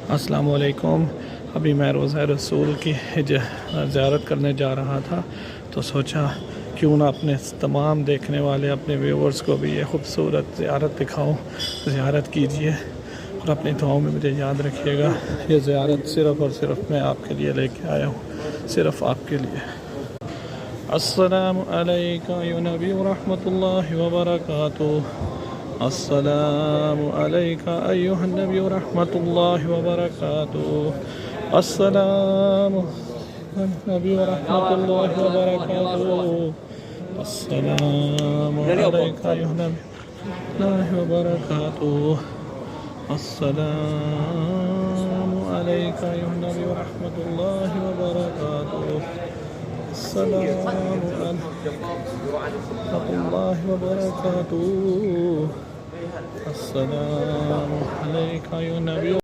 अस्सलाम वालेकुम। अभी मैं रोज़ा रसूल की ज़ियारत करने जा रहा था, तो सोचा क्यों ना अपने तमाम देखने वाले अपने व्यूवर्स को भी ये खूबसूरत ज़ियारत दिखाऊं। ज़ियारत कीजिए और अपनी दुआओं में मुझे याद रखिएगा। ये ज़ियारत सिर्फ़ और सिर्फ मैं आपके लिए लेके आया हूँ, सिर्फ़ आपके लिए। अस्सलामु अलैका या नबी व रहमतुल्लाहि व बरकातुहू। अस्सलामु अलैका अय्युहन नबी व रहमतुल्लाहि व बरकातुहू। अस्सलामु नबी व रहमतुल्लाहि व बरकातुहू। अस्सलामु अलैका अय्युहन नबी व बरकातुहू। अस्सलामु अलैका अय्युहन नबी व रहमतुल्लाहि व बरकातुहू। अस्सलामु अलैकुम व बरकातुहू। अस्सलामु अलैका या नबी।